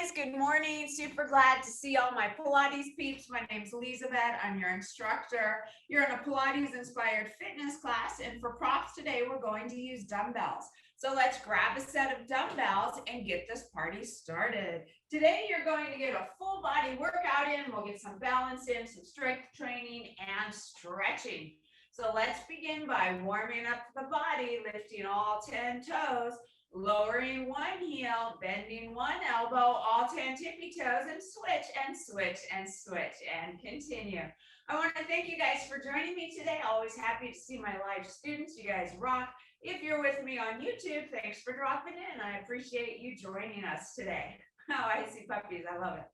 guys, good morning. Super glad to see all my Pilates peeps. My name's Elizabeth. I'm your instructor. You're in a Pilates inspired fitness class, and for props today, we're going to use dumbbells. So let's grab a set of dumbbells and get this party started. Today, you're going to get a full body workout in. We'll get some balance in, some strength training, and stretching. So let's begin by warming up the body, lifting all 10 toes, lowering one heel, bending one elbow, all 10 tippy toes, and switch and switch and switch and continue. I want to thank you guys for joining me today. Always happy to see my live students. You guys rock. If you're with me on YouTube, thanks for dropping in. I appreciate you joining us today. Oh, I see puppies. I love it.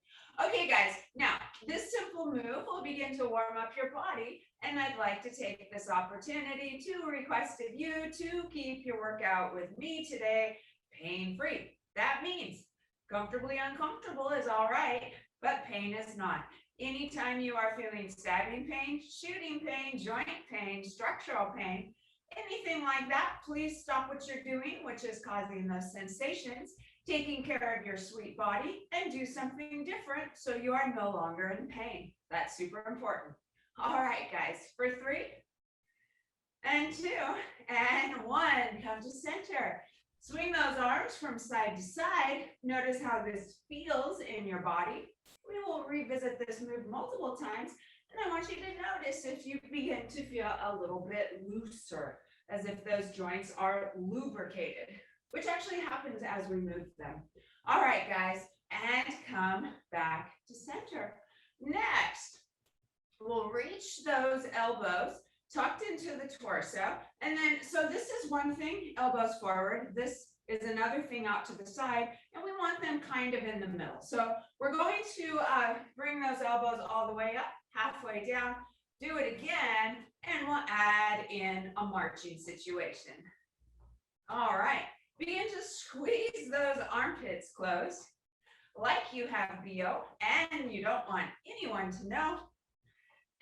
Okay, guys, now this simple move will begin to warm up your body, and I'd like to take this opportunity to request of you to keep your workout with me today pain-free. That means comfortably uncomfortable is all right, but pain is not. Anytime you are feeling stabbing pain, shooting pain, joint pain, structural pain, anything like that, please stop what you're doing, which is causing those sensations, taking care of your sweet body, and do something different so you are no longer in pain. That's super important. All right, guys, for 3 and 2 and 1, come to center. Swing those arms from side to side. Notice how this feels in your body. We will revisit this move multiple times, and I want you to notice if you begin to feel a little bit looser, as if those joints are lubricated, which actually happens as we move them. All right, guys, and come back to center. Next, we'll reach those elbows tucked into the torso. And then, so this is one thing, elbows forward. This is another thing out to the side, and we want them kind of in the middle. So we're going to bring those elbows all the way up, halfway down, do it again, and we'll add in a marching situation. All right. Begin to squeeze those armpits closed like you have BO and you don't want anyone to know.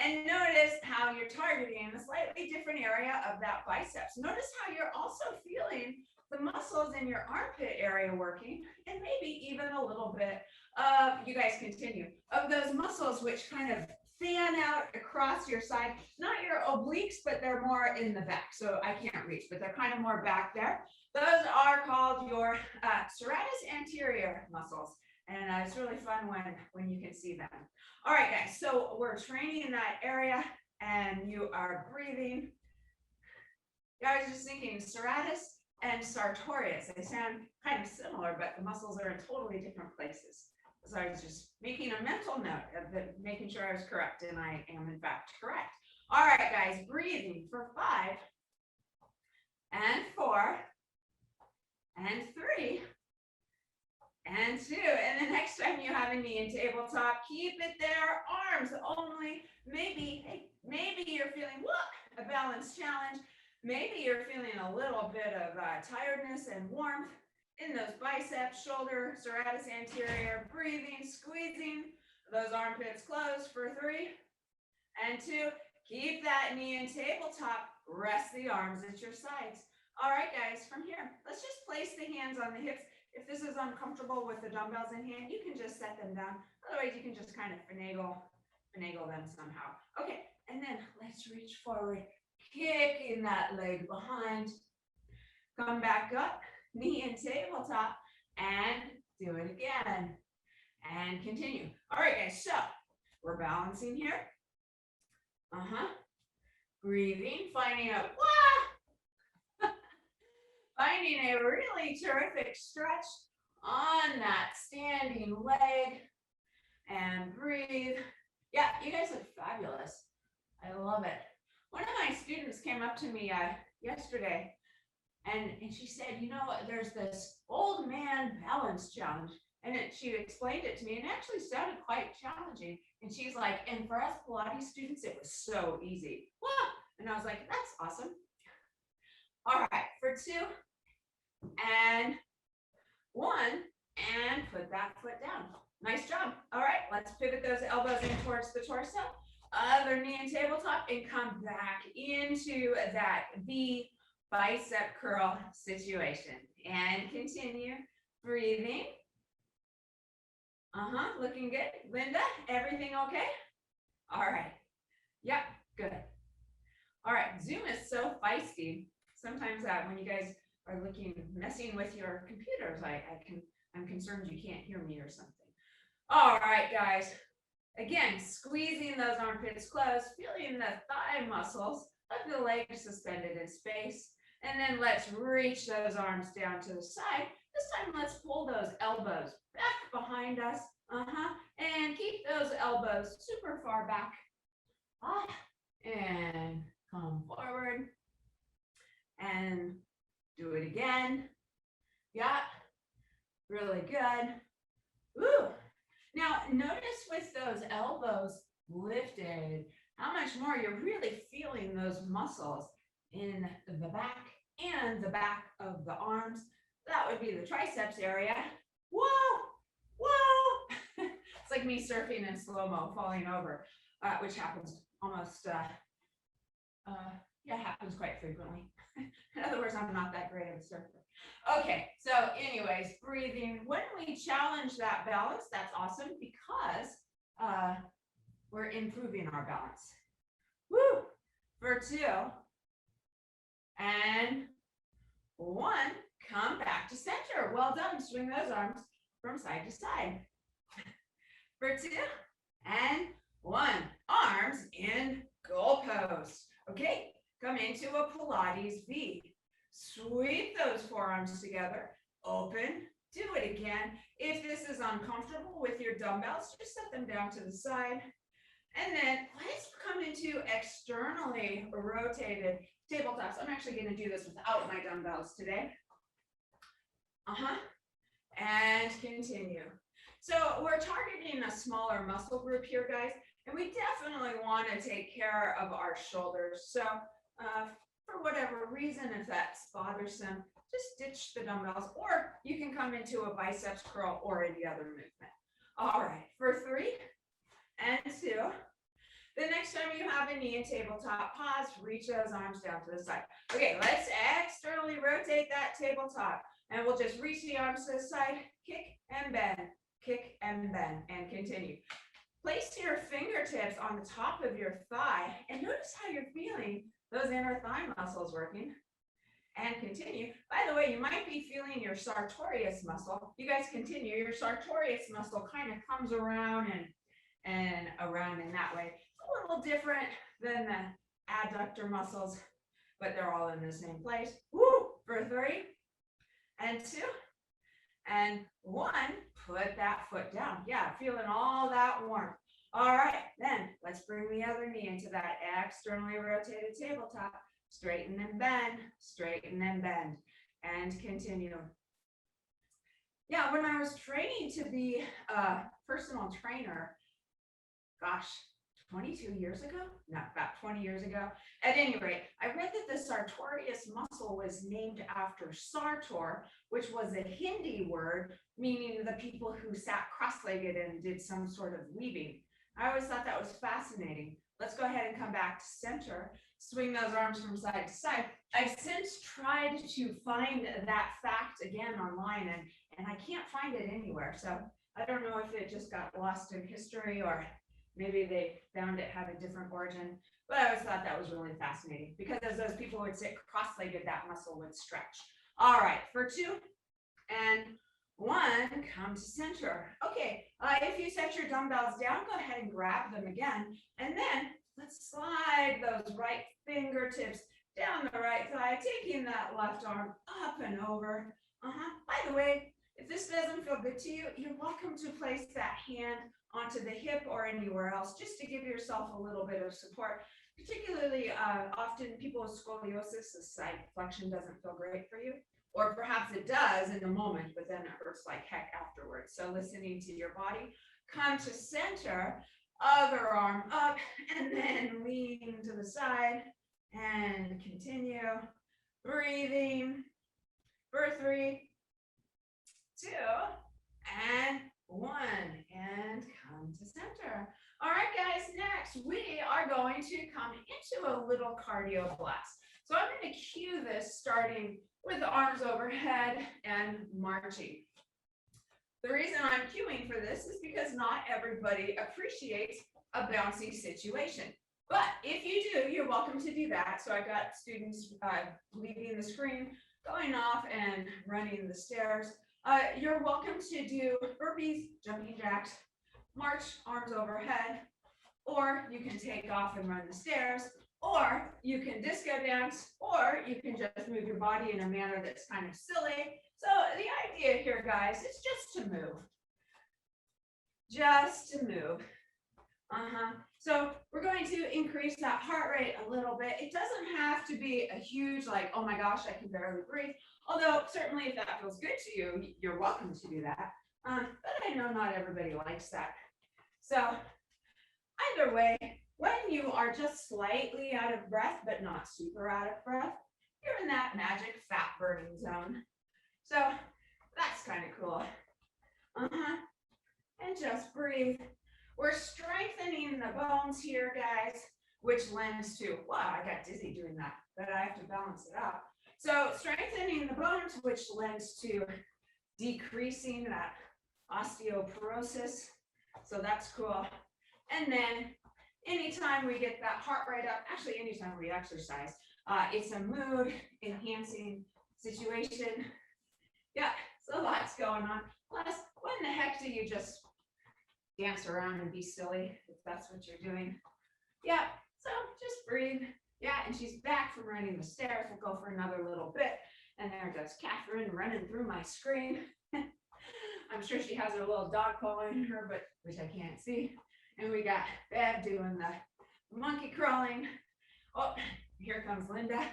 And notice how you're targeting a slightly different area of that biceps. Notice how you're also feeling the muscles in your armpit area working, and maybe even a little bit of, you guys continue, of those muscles which kind of fan out across your side, not your obliques, but they're more in the back. So I can't reach, but they're kind of more back there. Those are called your serratus anterior muscles. And it's really fun when you can see them. All right, guys, so we're training in that area and you are breathing. I was just thinking serratus and sartorius, they sound kind of similar, but the muscles are in totally different places. So I was just making a mental note of it, making sure I was correct, and I am in fact correct. All right, guys, breathing for 5 and 4 and 3 and 2. And the next time you have a knee in tabletop, keep it there, arms only. Maybe you're feeling, look, a balance challenge. Maybe you're feeling a little bit of tiredness and warmth in those biceps, shoulder, serratus anterior, breathing, squeezing those armpits closed for 3 and 2. Keep that knee in tabletop, rest the arms at your sides. All right, guys, from here, let's just place the hands on the hips. If this is uncomfortable with the dumbbells in hand, you can just set them down. Otherwise, you can just kind of finagle them somehow. Okay, and then let's reach forward, kicking that leg behind. Come back up, knee in tabletop, and do it again. And continue. All right, guys, so we're balancing here. Breathing, finding a finding a really terrific stretch on that standing leg, and breathe. Yeah, you guys look fabulous. I love it. One of my students came up to me yesterday, and she said, you know, there's this old man balance challenge. And she explained it to me, and it actually sounded quite challenging. And she's like, and for us Pilates students, it was so easy. Wow. And I was like, that's awesome. All right, for 2 and 1, and put that foot down. Nice job. All right, let's pivot those elbows in towards the torso. Other knee in tabletop, and come back into that V bicep curl situation. And continue breathing. Looking good. Linda, everything okay? All right. Yep, good. All right, Zoom is so feisty. Sometimes when you guys are messing with your computers, I'm concerned you can't hear me or something. All right, guys. Again, squeezing those armpits closed, feeling the thigh muscles of the legs suspended in space. And then let's reach those arms down to the side. This time, let's pull those elbows back behind us. And keep those elbows super far back. And come forward. And do it again. Yeah, really good. Woo. Now, notice with those elbows lifted, how much more you're really feeling those muscles in the back and the back of the arms. That would be the triceps area. Whoa, whoa. It's like me surfing in slow-mo, falling over, which happens almost, happens quite frequently. In other words, I'm not that great of a surfer. Okay, so anyways, breathing. When we challenge that balance, that's awesome because we're improving our balance. Woo! For 2 and 1, come back to center. Well done. Swing those arms from side to side. For 2 and 1, arms in goal pose. Okay, come into a Pilates V. Sweep those forearms together, open, do it again. If this is uncomfortable with your dumbbells, just set them down to the side. And then let's come into externally rotated tabletops. I'm actually going to do this without my dumbbells today. And continue. So we're targeting a smaller muscle group here, guys, and we definitely want to take care of our shoulders. So for whatever reason, if that's bothersome, just ditch the dumbbells, or you can come into a biceps curl or any other movement. All right, for 3 and 2. The next time you have a knee in tabletop, pause, reach those arms down to the side. Okay, let's externally rotate that tabletop, and we'll just reach the arms to the side, kick and bend, and continue. Place your fingertips on the top of your thigh, and notice how you're feeling those inner thigh muscles working, and continue. By the way, you might be feeling your sartorius muscle. You guys continue. Your sartorius muscle kind of comes around and around in that way. It's a little different than the adductor muscles, but they're all in the same place. Woo! For 3 and 2 and 1, put that foot down. Yeah, feeling all that warmth. All right, then let's bring the other knee into that externally rotated tabletop. Straighten and bend, and continue. Yeah, when I was training to be a personal trainer, gosh, 22 years ago? No, about 20 years ago. At any rate, I read that the sartorius muscle was named after Sartor, which was a Hindi word meaning the people who sat cross-legged and did some sort of weaving. I always thought that was fascinating. Let's go ahead and come back to center. Swing those arms from side to side. I've since tried to find that fact again online, and I can't find it anywhere. So I don't know if it just got lost in history, or maybe they found it had a different origin. But I always thought that was really fascinating, because as those people would sit cross-legged, that muscle would stretch. All right, for 2 and 1, come to center. Okay, if you set your dumbbells down, go ahead and grab them again. And then let's slide those right fingertips down the right thigh, taking that left arm up and over. By the way, if this doesn't feel good to you, you're welcome to place that hand onto the hip or anywhere else, just to give yourself a little bit of support. Particularly often people with scoliosis, the side flexion doesn't feel great for you. Or perhaps it does in the moment, but then it hurts like heck afterwards. So listening to your body. Come to center, other arm up, and then lean to the side and continue. Breathing for 3, 2, and 1, and come to center. All right, guys, next we are going to come into a little cardio blast. So I'm going to cue this starting with the arms overhead and marching. The reason I'm cueing for this is because not everybody appreciates a bouncy situation. But if you do, you're welcome to do that. So I've got students leaving the screen, going off and running the stairs. You're welcome to do burpees, jumping jacks, march arms overhead, or you can take off and run the stairs, or you can disco dance, or you can just move your body in a manner that's kind of silly. So the idea here, guys, is just to move. Just to move. So we're going to increase that heart rate a little bit. It doesn't have to be a huge, like, oh my gosh, I can barely breathe. Although certainly if that feels good to you, you're welcome to do that. But I know not everybody likes that. So either way, when you are just slightly out of breath, but not super out of breath, you're in that magic fat burning zone. So that's kind of cool. And just breathe. We're strengthening the bones here, guys, which lends to, wow, I got dizzy doing that, but I have to balance it out. So strengthening the bones, which lends to decreasing that osteoporosis. So that's cool. And then anytime we get that heart rate up, actually anytime we exercise, it's a mood enhancing situation. Yeah, so lots going on. Plus, when the heck do you just dance around and be silly if that's what you're doing? Yeah, so just breathe. Yeah, and she's back from running the stairs. We'll go for another little bit. And there goes Catherine running through my screen. I'm sure she has her little dog following her, but which I can't see. And we got Bev doing the monkey crawling. Oh, here comes Linda.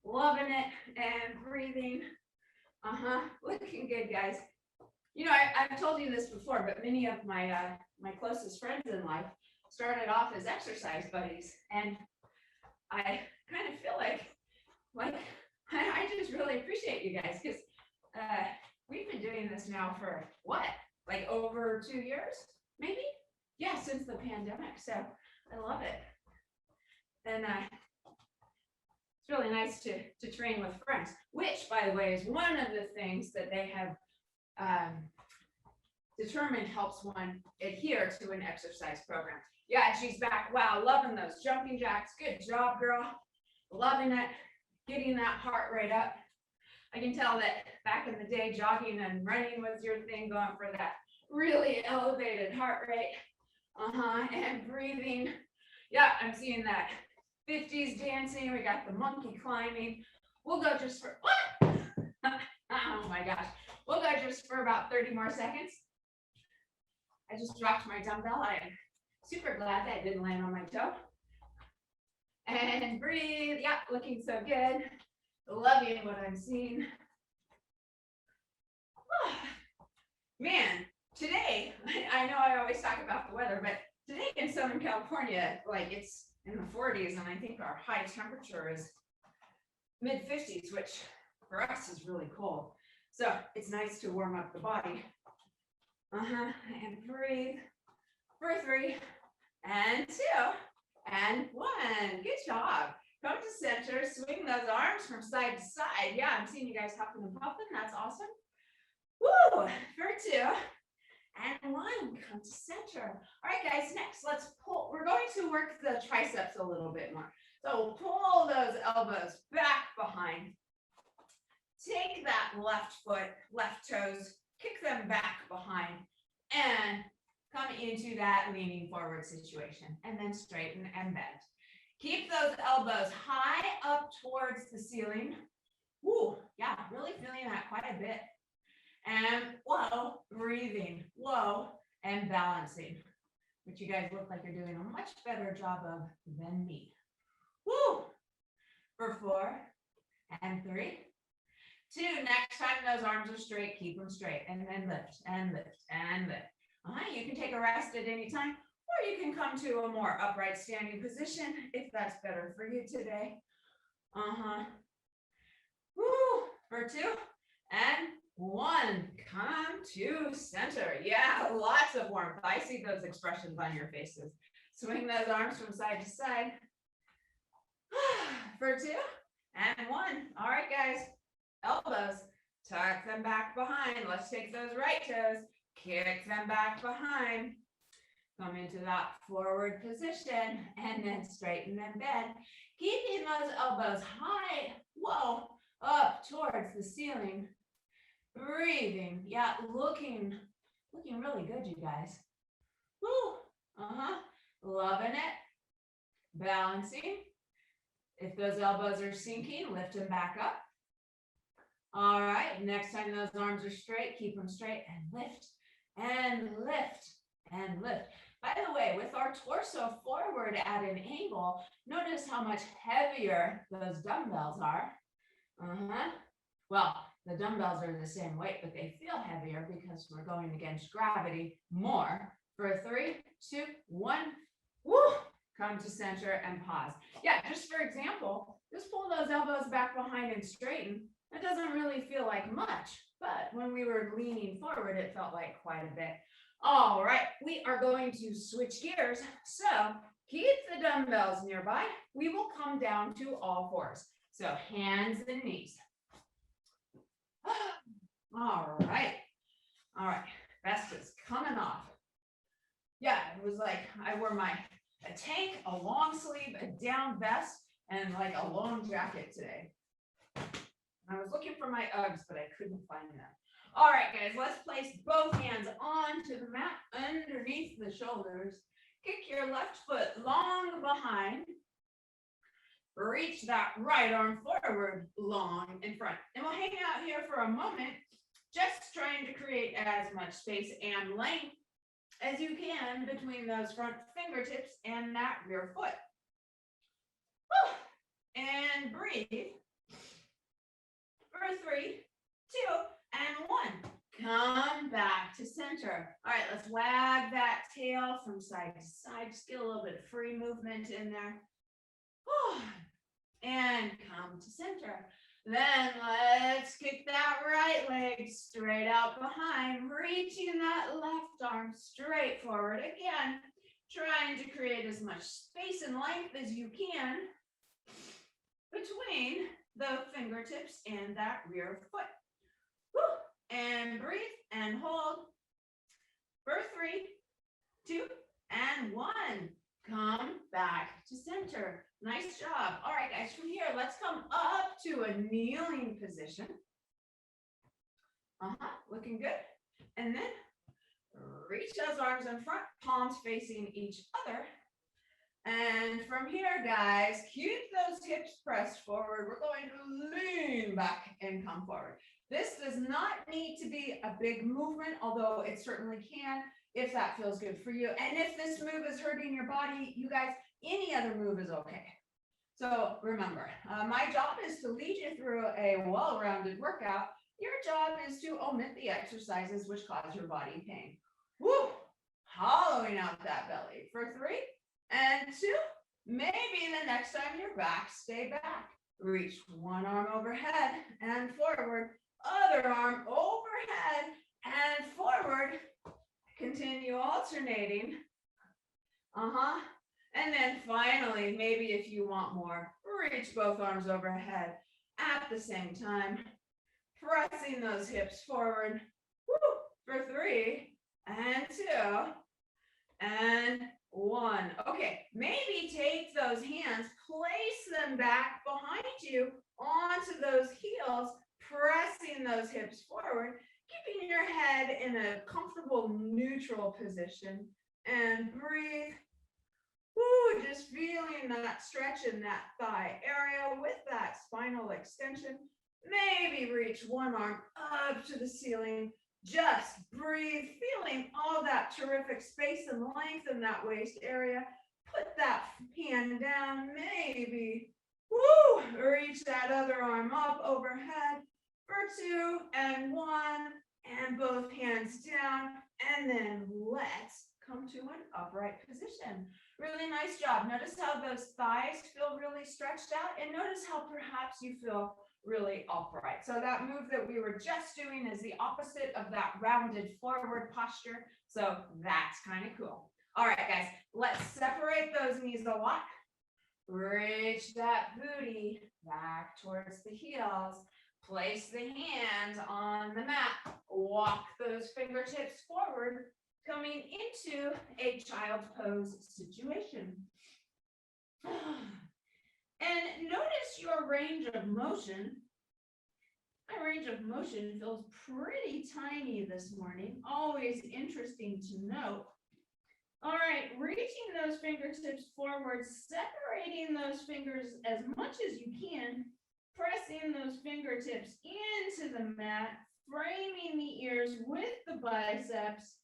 Loving it and breathing. Looking good, guys. You know, I've told you this before, but many of my my closest friends in life started off as exercise buddies, and I kind of feel like I just really appreciate you guys, because we've been doing this now for what, like over 2 years, maybe? Yeah, since the pandemic. So I love it, and it's really nice to train with friends, which, by the way, is one of the things that they have determined helps one adhere to an exercise program. Yeah, she's back. Wow, loving those jumping jacks. Good job, girl. Loving it. Getting that heart rate up. I can tell that back in the day, jogging and running was your thing, going for that really elevated heart rate. And breathing. Yeah, I'm seeing that 50s dancing. We got the monkey climbing. We'll go just for, what? Oh my gosh. We'll go just for about 30 more seconds. I just dropped my dumbbell. I'm super glad that I didn't land on my toe. And breathe. Yeah, looking so good. Loving what I'm seeing. Man, today, I know I always talk about the weather, but today in Southern California, like it's in the 40s, and I think our high temperature is mid 50s, which for us is really cold. So it's nice to warm up the body. And breathe for 3 and 2 and 1. Good job. Come to center, swing those arms from side to side. Yeah, I'm seeing you guys huffing and puffing. That's awesome. Woo, for 2 and 1. Come to center. All right, guys, next let's pull. We're going to work the triceps a little bit more. So pull those elbows back behind. Take that left foot, left toes, kick them back behind, and come into that leaning forward situation, and then straighten and bend. Keep those elbows high up towards the ceiling. Woo, yeah, really feeling that quite a bit. And low, breathing, low, and balancing, which you guys look like you're doing a much better job of than me. Woo, for 4 and 3. 2, next time those arms are straight, keep them straight, and then lift and lift and lift. You can take a rest at any time, or you can come to a more upright standing position if that's better for you today. Woo, for 2 and 1. Come to center. Yeah, lots of warmth. I see those expressions on your faces. Swing those arms from side to side. For 2 and 1. All right, guys. Elbows tuck them back behind. Let's take those right toes, kick them back behind. Come into that forward position and then straighten and bend. Keeping those elbows high, whoa, up towards the ceiling. Breathing, yeah, looking really good, you guys. Woo, loving it. Balancing. If those elbows are sinking, lift them back up. All right, next time those arms are straight, keep them straight and lift and lift and lift. By the way, with our torso forward at an angle, notice how much heavier those dumbbells are. Well, the dumbbells are the same weight, but they feel heavier because we're going against gravity more. For 3, 2, 1, woo! Come to center and pause. Yeah, just for example, just pull those elbows back behind and straighten. It doesn't really feel like much, but when we were leaning forward, it felt like quite a bit. All right, we are going to switch gears. So keep the dumbbells nearby. We will come down to all fours. So hands and knees. All right. Vest is coming off. Yeah, it was like I wore a tank, a long sleeve, a down vest, and like a long jacket today. I was looking for my Uggs, but I couldn't find them. All right, guys, let's place both hands onto the mat underneath the shoulders. Kick your left foot long behind. Reach that right arm forward, long in front. And we'll hang out here for a moment, just trying to create as much space and length as you can between those front fingertips and that rear foot. And breathe. For 3, 2, and 1. Come back to center. All right, let's wag that tail from side to side. Just get a little bit of free movement in there. And come to center. Then let's kick that right leg straight out behind, reaching that left arm straight forward again, trying to create as much space and length as you can between the fingertips and that rear foot. And breathe and hold for 3, 2, and 1. Come back to center. Nice job. All right, guys, from here, let's come up to a kneeling position. Looking good. And then reach those arms in front, palms facing each other. And from here, guys, keep those hips pressed forward. We're going to lean back and come forward. This does not need to be a big movement, although it certainly can if that feels good for you. And if this move is hurting your body, you guys, any other move is okay. So remember, my job is to lead you through a well-rounded workout. Your job is to omit the exercises which cause your body pain. Woo! Hollowing out that belly for 3 and 2. Maybe the next time you're back, stay back. Reach one arm overhead and forward. Other arm overhead and forward. Continue alternating. And then finally, maybe if you want more, reach both arms overhead at the same time. Pressing those hips forward. Woo, for 3 and 2 and 1. Okay, maybe take those hands, place them back behind you onto those heels, pressing those hips forward, keeping your head in a comfortable neutral position, and breathe. Woo, just feeling that stretch in that thigh area with that spinal extension. Maybe reach one arm up to the ceiling. Just breathe, feeling all that terrific space and length in that waist area. Put that hand down, maybe. Woo, reach that other arm up overhead for 2 and 1, and both hands down. And then let's come to an upright position. Really nice job. Notice how those thighs feel really stretched out, and notice how perhaps you feel really upright. So that move that we were just doing is the opposite of that rounded forward posture. So that's kind of cool. All right, guys, let's separate those knees a lot. Reach that booty back towards the heels. Place the hands on the mat. Walk those fingertips forward, coming into a child's pose situation. And notice your range of motion. My range of motion feels pretty tiny this morning. Always interesting to note. All right, reaching those fingertips forward, separating those fingers as much as you can, pressing those fingertips into the mat, framing the ears with the biceps,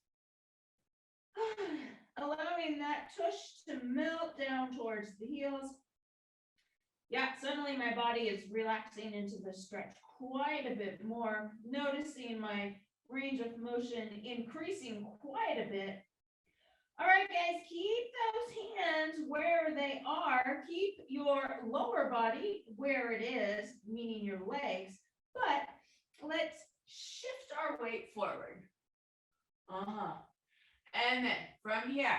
allowing that tush to melt down towards the heels. Yeah, suddenly my body is relaxing into the stretch quite a bit more, noticing my range of motion increasing quite a bit. All right, guys, keep those hands where they are. Keep your lower body where it is, meaning your legs, but let's shift our weight forward. And then from here,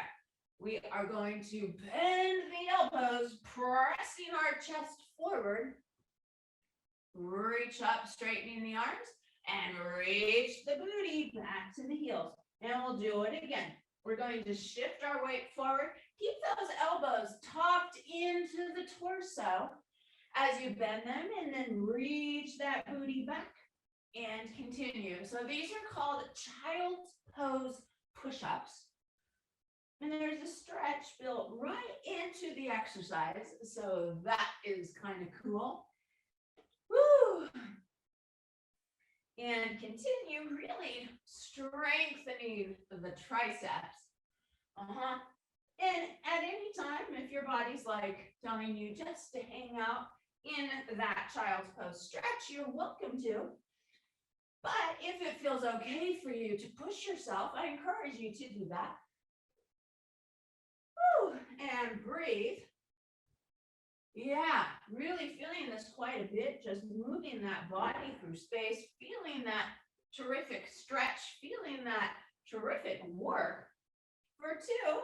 we are going to bend the elbows, pressing our chest forward. Reach up, straightening the arms, and reach the booty back to the heels. And we'll do it again. We're going to shift our weight forward. Keep those elbows tucked into the torso as you bend them, and then reach that booty back and continue. So these are called child's pose push-ups. And there's a stretch built right into the exercise. So that is kind of cool. Woo! And continue really strengthening the triceps. And at any time, if your body's like telling you just to hang out in that child's pose stretch, you're welcome to. But if it feels okay for you to push yourself, I encourage you to do that. Woo! And breathe. Yeah, really feeling this quite a bit, just moving that body through space, feeling that terrific stretch, feeling that terrific work. For 2.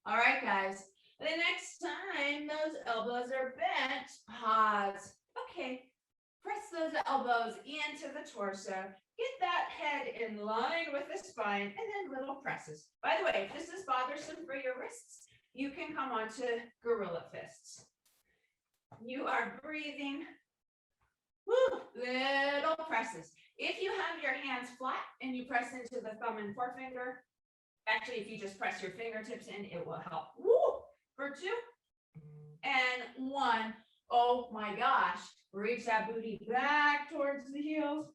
All right, guys, the next time those elbows are bent, pause. Okay, press those elbows into the torso. Get that head in line with the spine, and then little presses. By the way, if this is bothersome for your wrists, you can come on to gorilla fists. You are breathing. Woo, little presses. If you have your hands flat and you press into the thumb and forefinger, actually, if you just press your fingertips in, it will help. Woo, for 2 and 1. Oh my gosh, reach that booty back towards the heels.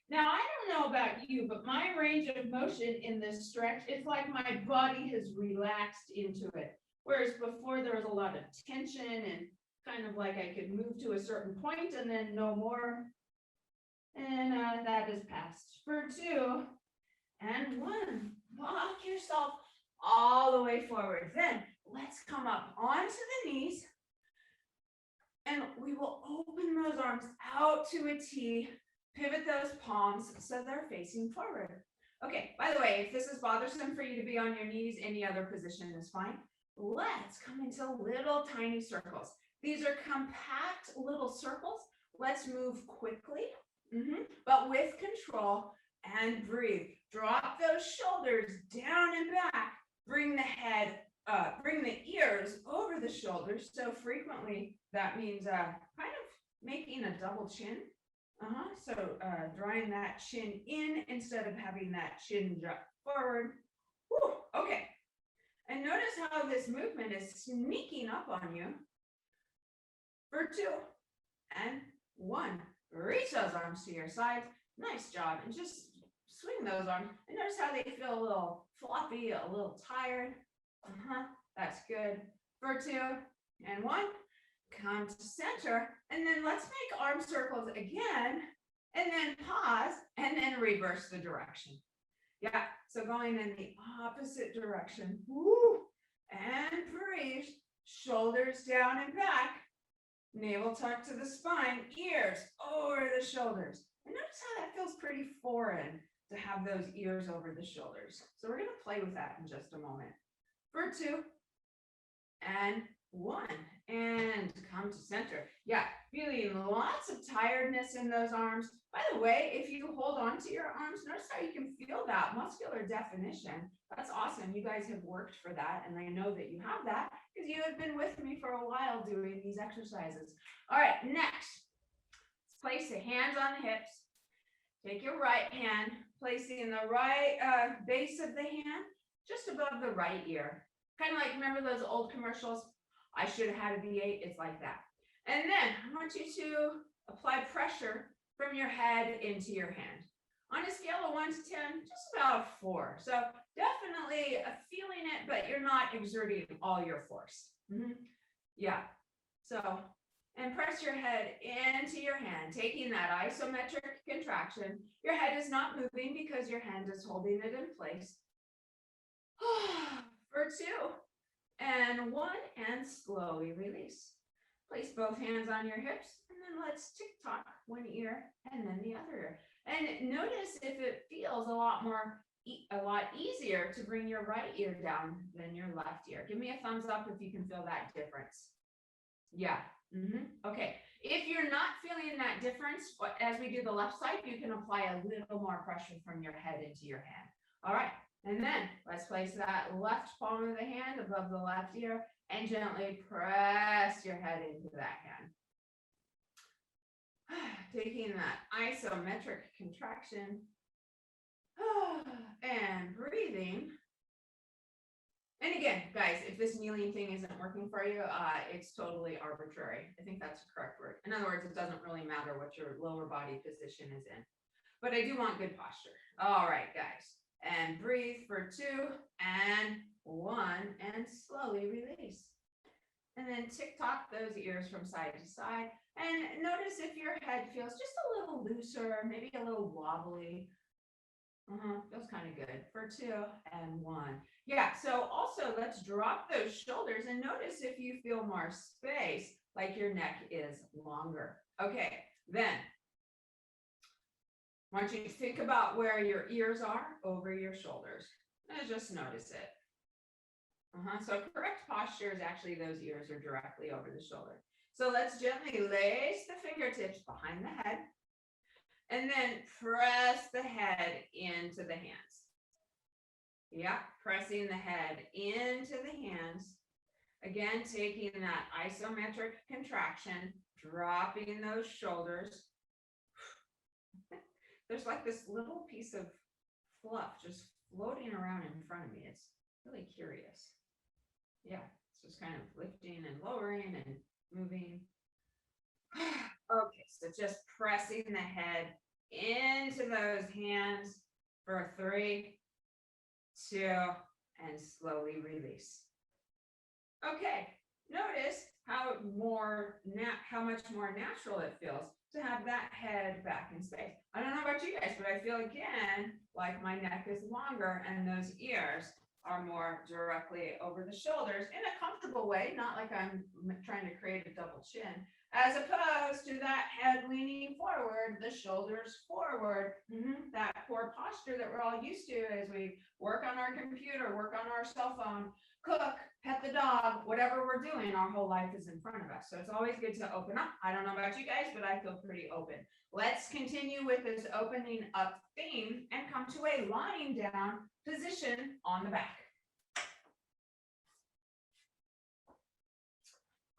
Now, I don't know about you, but my range of motion in this stretch, it's like my body has relaxed into it. Whereas before there was a lot of tension and kind of like I could move to a certain point and then no more. And that has passed. For 2 and 1, walk yourself all the way forward. Then let's come up onto the knees. And we will open those arms out to a T. Pivot those palms so they're facing forward. Okay, by the way, if this is bothersome for you to be on your knees, any other position is fine. Let's come into little tiny circles. These are compact little circles. Let's move quickly, but with control, and breathe. Drop those shoulders down and back. Bring the head, bring the ears over the shoulders. So frequently that means kind of making a double chin. So drawing that chin in instead of having that chin drop forward. Whew, okay. And notice how this movement is sneaking up on you. For 2 and 1. Reach those arms to your sides. Nice job. And just swing those arms. And notice how they feel a little floppy, a little tired. That's good. For 2 and 1. Come to center, and then let's make arm circles again, and then pause, and then reverse the direction. Yeah, so going in the opposite direction. Woo, and breathe. Shoulders down and back. Navel tucked to the spine, ears over the shoulders. And notice how that feels pretty foreign to have those ears over the shoulders. So we're going to play with that in just a moment. For 2 and 1, and come to center. Yeah, Feeling lots of tiredness in those arms. By the way, if you hold on to your arms, notice how you can feel that muscular definition. That's awesome. You guys have worked for that, and I know that you have that because you have been with me for a while doing these exercises. All right, next, let's place the hands on the hips. Take your right hand, placing the right base of the hand just above the right ear. Kind of like, remember those old commercials? I should have had a V8. It's like that. And then I want you to apply pressure from your head into your hand. On a scale of 1 to 10, just about 4. So definitely feeling it, but you're not exerting all your force. Yeah. So, and press your head into your hand, taking that isometric contraction. Your head is not moving because your hand is holding it in place. For 2 and 1, and slowly release. Place both hands on your hips, and then let's tick-tock one ear and then the other ear. And notice if it feels a lot easier to bring your right ear down than your left ear. Give me a thumbs up if you can feel that difference. Yeah. Okay. If you're not feeling that difference, as we do the left side, you can apply a little more pressure from your head into your hand. All right. And then let's place that left palm of the hand above the left ear and gently press your head into that hand. Taking that isometric contraction and breathing. And again, guys, if this kneeling thing isn't working for you, it's totally arbitrary. I think that's the correct word. In other words, it doesn't really matter what your lower body position is in. But I do want good posture. All right, guys. And breathe for 2 and 1, and slowly release. And then tick-tock those ears from side to side. And notice if your head feels just a little looser, maybe a little wobbly. Feels kind of good. For 2 and 1. Yeah, so also let's drop those shoulders and notice if you feel more space, like your neck is longer. Okay, then I want you to think about where your ears are over your shoulders. And just notice it. So correct posture is actually those ears are directly over the shoulder. So let's gently lace the fingertips behind the head and then press the head into the hands. Yeah, pressing the head into the hands. Again, taking that isometric contraction, dropping those shoulders. There's like this little piece of fluff just floating around in front of me. It's really curious. Yeah, it's just kind of lifting and lowering and moving. Okay, so just pressing the head into those hands for 3, 2, and slowly release. Okay, notice how much more natural it feels to have that head back in space. I don't know about you guys, but I feel again like my neck is longer and those ears are more directly over the shoulders in a comfortable way, not like I'm trying to create a double chin, as opposed to that head leaning forward, the shoulders forward, that poor posture that we're all used to as we work on our computer, work on our cell phone, cook, pet the dog, whatever we're doing, our whole life is in front of us. So it's always good to open up. I don't know about you guys, but I feel pretty open. Let's continue with this opening up theme and come to a lying down position on the back.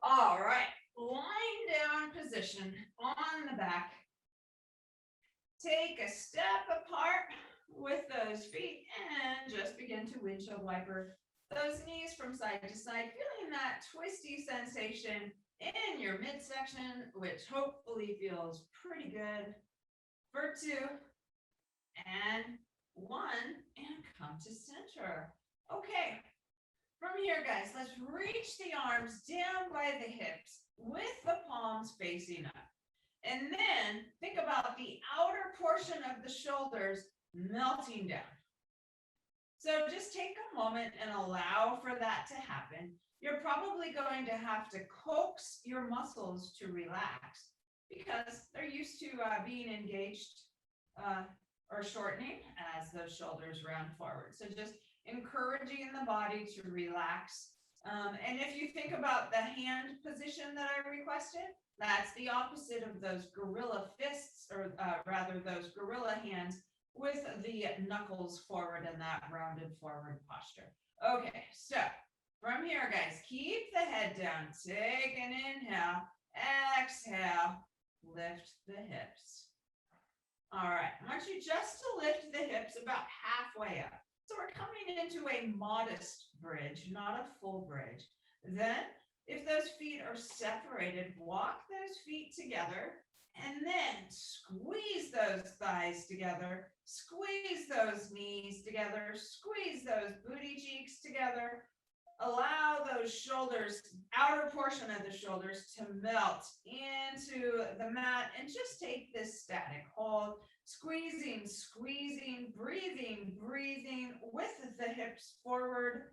All right, lying down position on the back. Take a step apart with those feet and just begin to windshield wiper those knees from side to side, feeling that twisty sensation in your midsection, which hopefully feels pretty good. For 2 and 1, and come to center. Okay, from here, guys, let's reach the arms down by the hips with the palms facing up. And then think about the outer portion of the shoulders melting down. So just take a moment and allow for that to happen. You're probably going to have to coax your muscles to relax because they're used to being engaged or shortening as those shoulders round forward. So just encouraging the body to relax. And if you think about the hand position that I requested, That's the opposite of those gorilla fists, or rather those gorilla hands with the knuckles forward in that rounded forward posture. Okay, so from here, guys, keep the head down. Take an inhale, exhale, lift the hips. All right, I want you just to lift the hips about halfway up. So we're coming into a modest bridge, not a full bridge. Then, if those feet are separated, walk those feet together and then squeeze those thighs together, squeeze those knees together, squeeze those booty cheeks together. Allow those shoulders, outer portion of the shoulders, to melt into the mat and just take this static hold, squeezing, squeezing, breathing, breathing with the hips forward.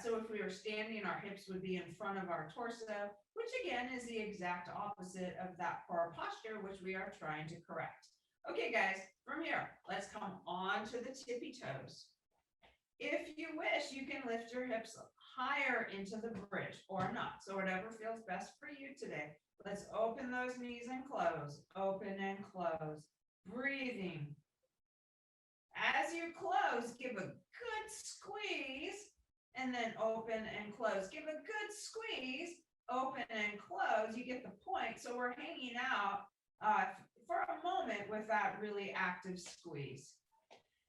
So if we were standing, our hips would be in front of our torso, which again is the exact opposite of that poor posture, which we are trying to correct. Okay, guys, from here, let's come on to the tippy toes. If you wish, you can lift your hips higher into the bridge or not. So whatever feels best for you today. Let's open those knees and close, open and close, breathing. As you close, give a good squeeze and then open and close. Give a good squeeze, open and close. You get the point. So we're hanging out for a moment with that really active squeeze.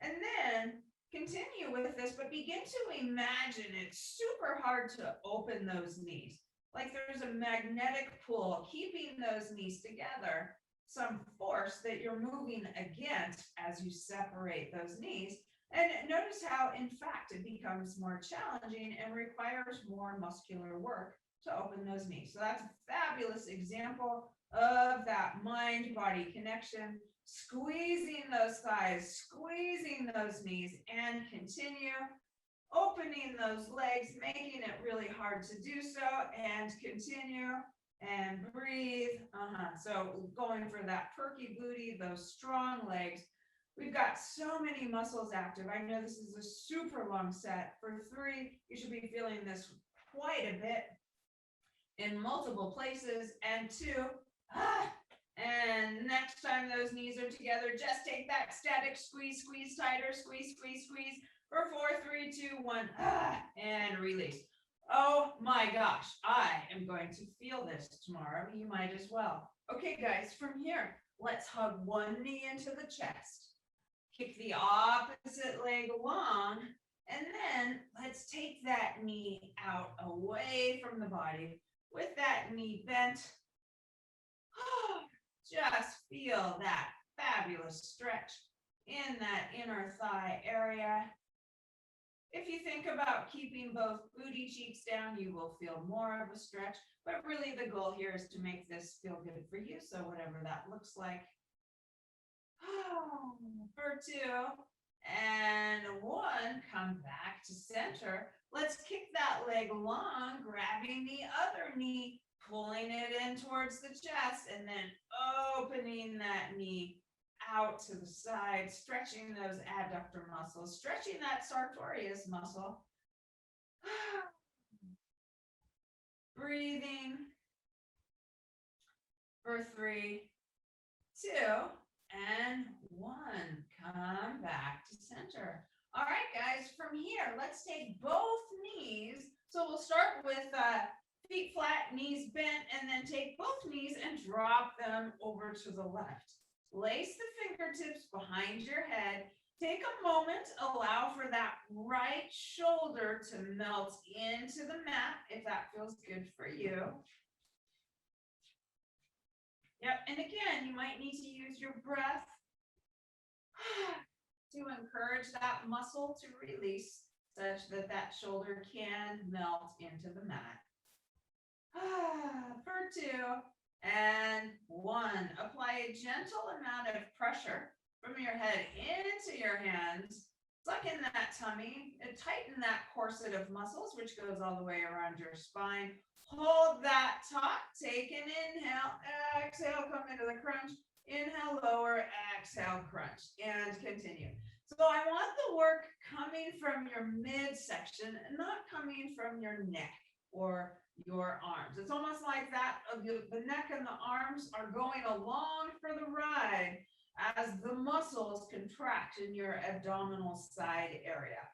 And then continue with this, but begin to imagine it's super hard to open those knees. Like there's a magnetic pull keeping those knees together, some force that you're moving against as you separate those knees. And notice how, in fact, it becomes more challenging and requires more muscular work to open those knees. So that's a fabulous example of that mind-body connection. Squeezing those thighs, squeezing those knees, and continue opening those legs, making it really hard to do so, and continue and breathe. So going for that perky booty, those strong legs. We've got so many muscles active. I know this is a super long set. For 3, you should be feeling this quite a bit in multiple places. And 2, and next time those knees are together, just take that static squeeze, squeeze tighter, squeeze, squeeze, squeeze for 4, 3, 2, 1, and release. Oh my gosh, I am going to feel this tomorrow. You might as well. Okay, guys, from here, let's hug one knee into the chest. Kick the opposite leg long, and then let's take that knee out away from the body with that knee bent. Just feel that fabulous stretch in that inner thigh area. If you think about keeping both booty cheeks down, you will feel more of a stretch, but really the goal here is to make this feel good for you. So whatever that looks like. For 2 and 1, come back to center. Let's kick that leg long, grabbing the other knee, pulling it in towards the chest, and then opening that knee out to the side, stretching those adductor muscles, stretching that sartorius muscle. Breathing for 3, 2, and 1. Come back to center. All right, guys, from here, let's take both knees. So we'll start with feet flat, knees bent, and then take both knees and drop them over to the left. Lace the fingertips behind your head. Take a moment, allow for that right shoulder to melt into the mat if that feels good for you. Yep, and again, you might need to use your breath to encourage that muscle to release such that that shoulder can melt into the mat. For 2 and 1, apply a gentle amount of pressure from your head into your hands. Suck in that tummy and tighten that corset of muscles, which goes all the way around your spine. Hold that taut. Take an inhale, exhale, come into the crunch. Inhale, lower, exhale, crunch, and continue. So I want the work coming from your midsection and not coming from your neck. or your arms. It's almost like that the neck and the arms are going along for the ride as the muscles contract in your abdominal side area.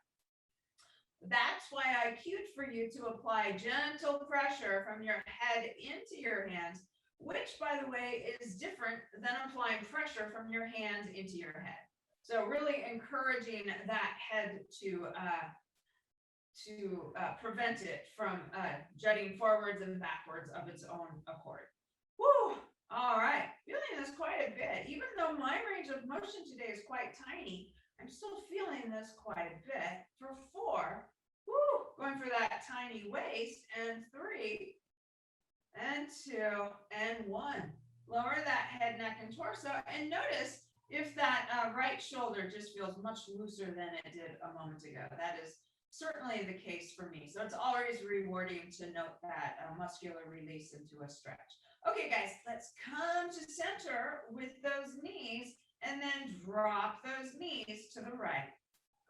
That's why I cued for you to apply gentle pressure from your head into your hands, which, by the way, is different than applying pressure from your hands into your head. So really encouraging that head to prevent it from jutting forwards and backwards of its own accord. Woo! All right, feeling this quite a bit. Even though my range of motion today is quite tiny, I'm still feeling this quite a bit. For 4, woo, going for that tiny waist, and 3, and 2, and 1. Lower that head, neck, and torso, and notice if that right shoulder just feels much looser than it did a moment ago. That is certainly the case for me. So it's always rewarding to note that muscular release into a stretch. Okay, guys, let's come to center with those knees and then drop those knees to the right.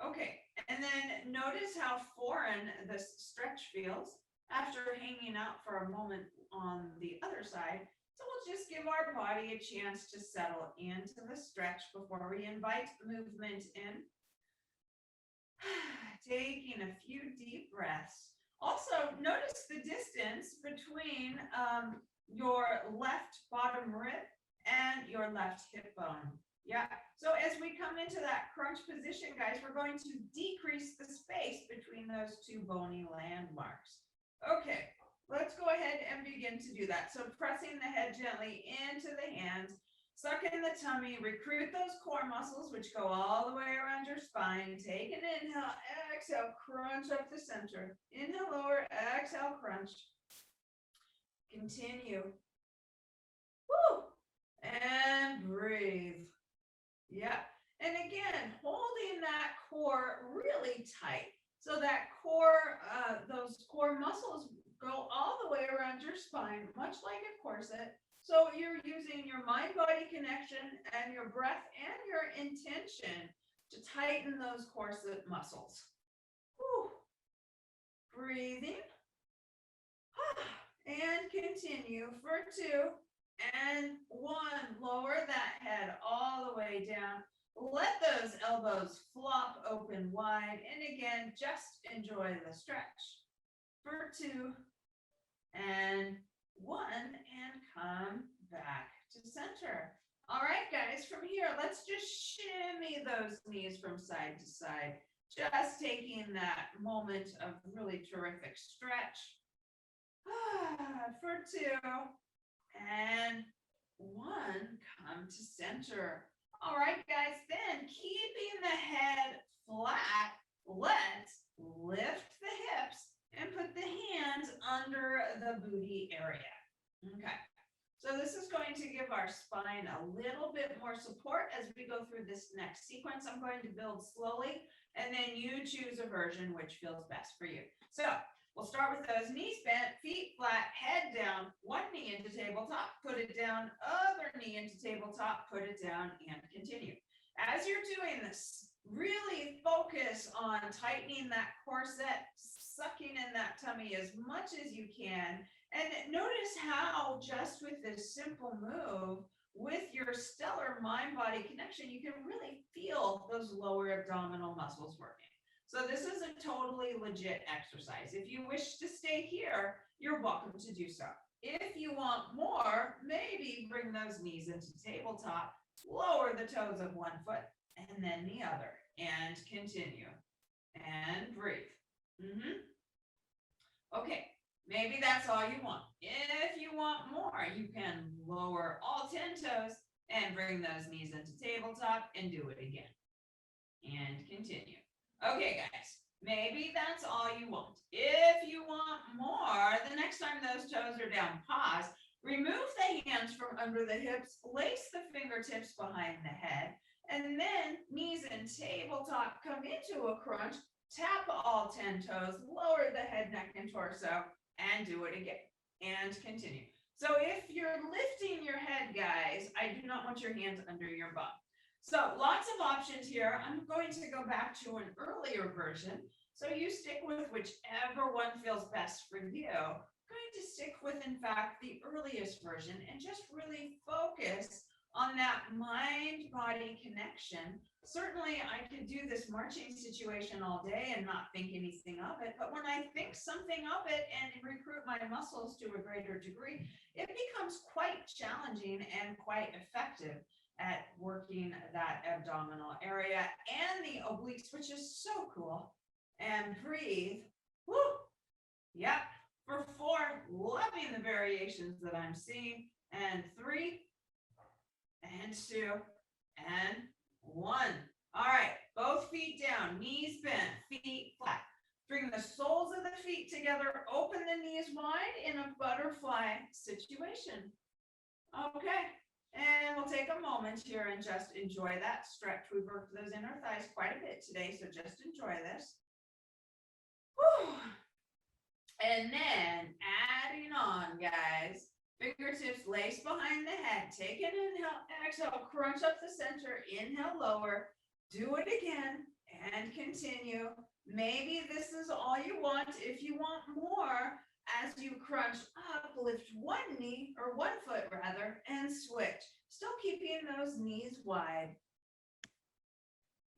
Okay, and then notice how foreign this stretch feels after hanging out for a moment on the other side. So we'll just give our body a chance to settle into the stretch before we invite movement in. Taking a few deep breaths. Also, notice the distance between your left bottom rib and your left hip bone. Yeah, so as we come into that crunch position, guys, we're going to decrease the space between those two bony landmarks. Okay, let's go ahead and begin to do that. So pressing the head gently into the hands, suck in the tummy, recruit those core muscles, which go all the way around your spine. Take an inhale, exhale, crunch up the center. Inhale, lower, exhale, crunch. Continue. Woo! And breathe. Yeah. And again, holding that core really tight. So that core, those core muscles go all the way around your spine, much like a corset. So you're using your mind-body connection and your breath and your intention to tighten those corset muscles. Whew. Breathing. And continue for 2 and 1. Lower that head all the way down. Let those elbows flop open wide. And again, just enjoy the stretch. For 2 and 1, and come back to center. All right, guys, from here, let's just shimmy those knees from side to side. Just taking that moment of really terrific stretch. For 2 and 1, come to center. All right, guys, then keeping the head flat, let's lift the hips and put the hands under the booty area. Okay, so this is going to give our spine a little bit more support as we go through this next sequence. I'm going to build slowly, and then you choose a version which feels best for you. So we'll start with those knees bent, feet flat, head down, one knee into tabletop, put it down, other knee into tabletop, put it down, and continue. As you're doing this, really focus on tightening that corset, sucking in that tummy as much as you can. And notice how just with this simple move, with your stellar mind-body connection, you can really feel those lower abdominal muscles working. So this is a totally legit exercise. If you wish to stay here, you're welcome to do so. If you want more, maybe bring those knees into tabletop, lower the toes of one foot and then the other, and continue. And breathe. Okay, maybe that's all you want. If you want more, you can lower all 10 toes and bring those knees into tabletop and do it again. And continue. Okay, guys, maybe that's all you want. If you want more, the next time those toes are down, pause, remove the hands from under the hips, lace the fingertips behind the head, and then knees in tabletop, come into a crunch, tap all 10 toes, lower the head, neck, and torso, and do it again, and continue. So if you're lifting your head, guys, I do not want your hands under your bum. So lots of options here. I'm going to go back to an earlier version. So you stick with whichever one feels best for you. I'm going to stick with, in fact, the earliest version and just really focus on that mind-body connection. Certainly, I could do this marching situation all day and not think anything of it. But when I think something of it and recruit my muscles to a greater degree, it becomes quite challenging and quite effective at working that abdominal area and the obliques, which is so cool. And breathe. Woo! Yep. For 4, loving the variations that I'm seeing. And 3, and 2, and 1. All right, both feet down, knees bent, feet flat. Bring the soles of the feet together, open the knees wide in a butterfly situation. Okay, and we'll take a moment here and just enjoy that stretch. We've worked those inner thighs quite a bit today, so just enjoy this. Whew. And then adding on, guys, fingertips lace behind the head. Take an inhale, exhale, crunch up the center, inhale, lower. Do it again and continue. Maybe this is all you want. If you want more, as you crunch up, lift one knee or one foot rather, and switch. Still keeping those knees wide.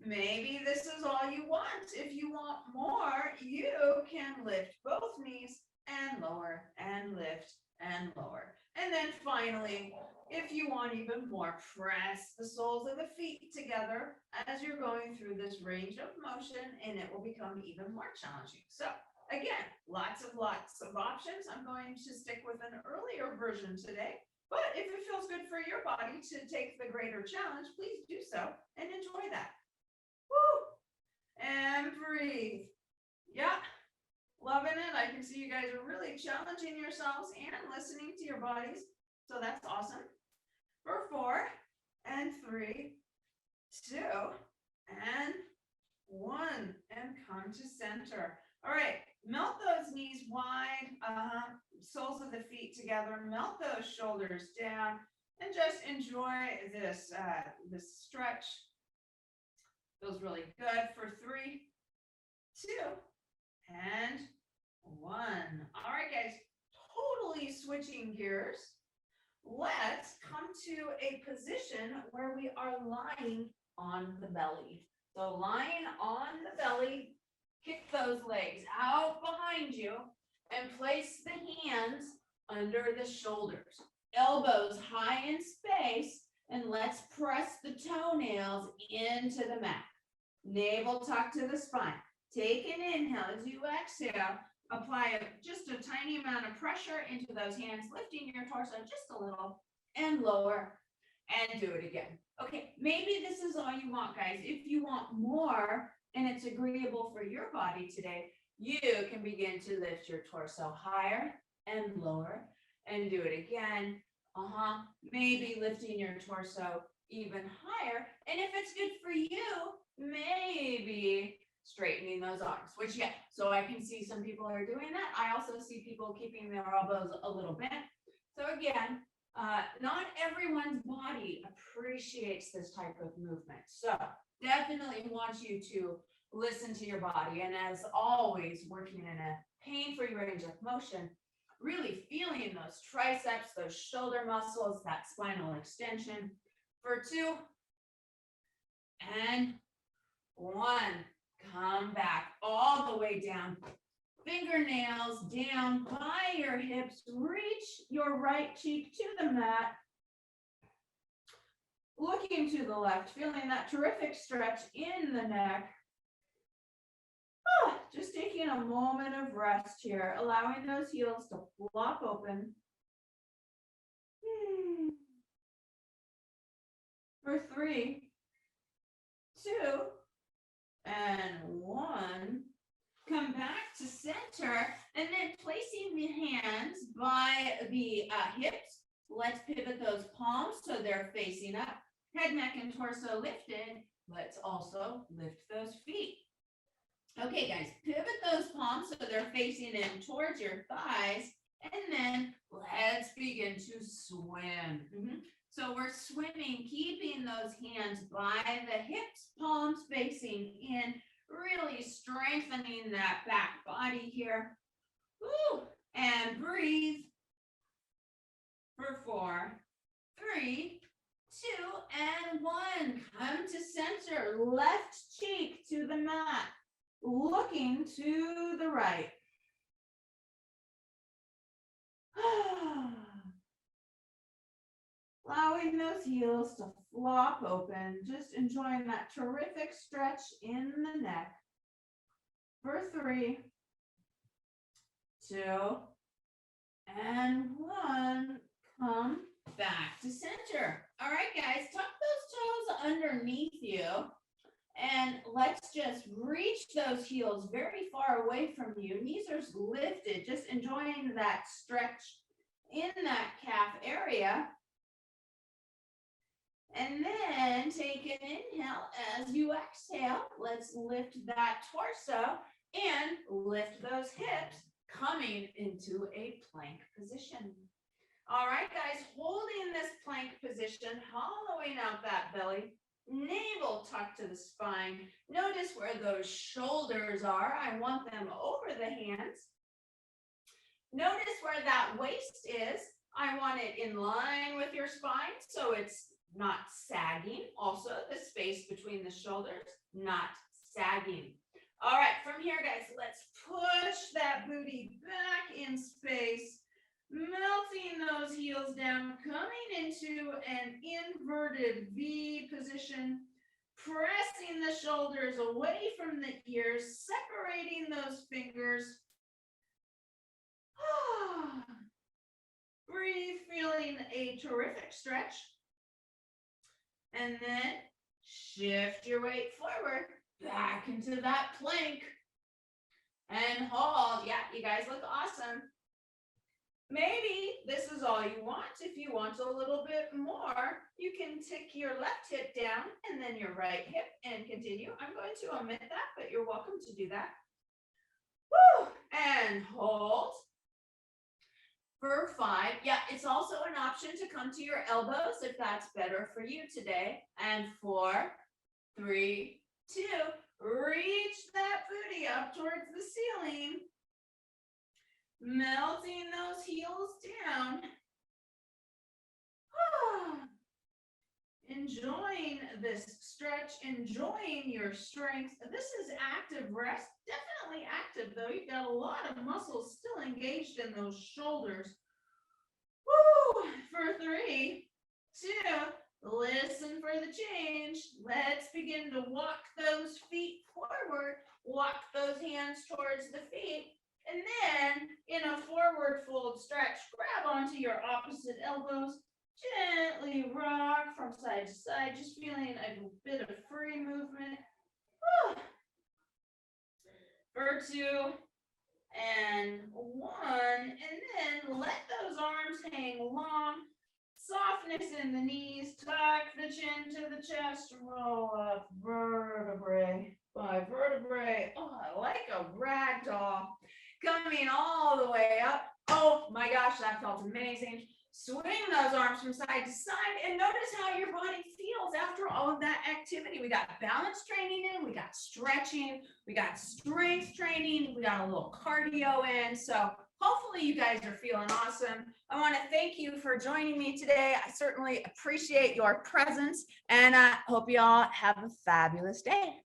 Maybe this is all you want. If you want more, you can lift both knees and lower and lift and lower. And then finally, if you want even more, press the soles of the feet together as you're going through this range of motion, and it will become even more challenging. So again, lots of options. I'm going to stick with an earlier version today, but if it feels good for your body to take the greater challenge, please do so and enjoy that. Woo! And breathe. Yeah. Loving it. I can see you guys are really challenging yourselves and listening to your bodies. So that's awesome. For 4, and 3, 2, and 1. And come to center. All right. Melt those knees wide. Soles of the feet together. Melt those shoulders down. And just enjoy this, this stretch. Feels really good for 3, 2, and 1. All right, guys, totally switching gears. Let's come to a position where we are lying on the belly. So lying on the belly, kick those legs out behind you and place the hands under the shoulders. Elbows high in space, and let's press the toenails into the mat. Navel tuck to the spine. Take an inhale as you exhale. Apply just a tiny amount of pressure into those hands, lifting your torso just a little and lower, and do it again. Okay, maybe this is all you want, guys. If you want more and it's agreeable for your body today, you can begin to lift your torso higher and lower and do it again. Maybe lifting your torso even higher. And if it's good for you, maybe straightening those arms, which, yeah, so I can see some people are doing that. I also see people keeping their elbows a little bent. So again, not everyone's body appreciates this type of movement. So definitely want you to listen to your body. And as always, working in a pain-free range of motion, really feeling those triceps, those shoulder muscles, that spinal extension. For 2, and 1. Come back all the way down. Fingernails down by your hips. Reach your right cheek to the mat. Looking to the left, feeling that terrific stretch in the neck. Just taking a moment of rest here, allowing those heels to flop open. For 3, 2, and 1. Come back to center, and then placing the hands by the hips. Let's pivot those palms so they're facing up. Head, neck, and torso lifted. Let's also lift those feet. Okay, guys, pivot those palms so they're facing in towards your thighs. And then let's begin to swim. So we're swimming, keeping those hands by the hips, palms facing in, really strengthening that back body here. Woo! And breathe for 4, 3, 2, and 1. Come to center, left cheek to the mat, looking to the right. Allowing those heels to flop open, just enjoying that terrific stretch in the neck. For 3, 2, and 1. Come back to center. All right, guys, tuck those toes underneath you. And let's just reach those heels very far away from you. Knees are lifted, just enjoying that stretch in that calf area. And then take an inhale as you exhale. Let's lift that torso and lift those hips, coming into a plank position. All right, guys, holding this plank position, hollowing out that belly, navel tucked to the spine. Notice where those shoulders are. I want them over the hands. Notice where that waist is. I want it in line with your spine, so it's not sagging. Also, the space between the shoulders, not sagging. All right, from here, guys, let's push that booty back in space, melting those heels down, coming into an inverted V position, pressing the shoulders away from the ears, separating those fingers. Breathe, feeling a terrific stretch. And then shift your weight forward, back into that plank. And hold. Yeah, you guys look awesome. Maybe this is all you want. If you want a little bit more, you can tick your left hip down and then your right hip and continue. I'm going to omit that, but you're welcome to do that. Woo! And hold. For 5, yeah, it's also an option to come to your elbows if that's better for you today. And 4, 3, 2, reach that booty up towards the ceiling. Melting those heels down. Enjoying this stretch, enjoying your strength. This is active rest, definitely active though. You've got a lot of muscles still engaged in those shoulders. Woo! For 3, 2, listen for the change. Let's begin to walk those feet forward, walk those hands towards the feet. And then in a forward fold stretch, grab onto your opposite elbows. Gently rock from side to side, just feeling a bit of free movement. For 2 and 1, and then let those arms hang long. Softness in the knees, tuck the chin to the chest, roll up vertebrae by vertebrae. Oh, like a rag doll. Coming all the way up. Oh my gosh, that felt amazing. Swing those arms from side to side and notice how your body feels after all of that activity. We got balance training in, we got stretching, we got strength training, we got a little cardio in. So hopefully you guys are feeling awesome. I want to thank you for joining me today. I certainly appreciate your presence and I hope you all have a fabulous day.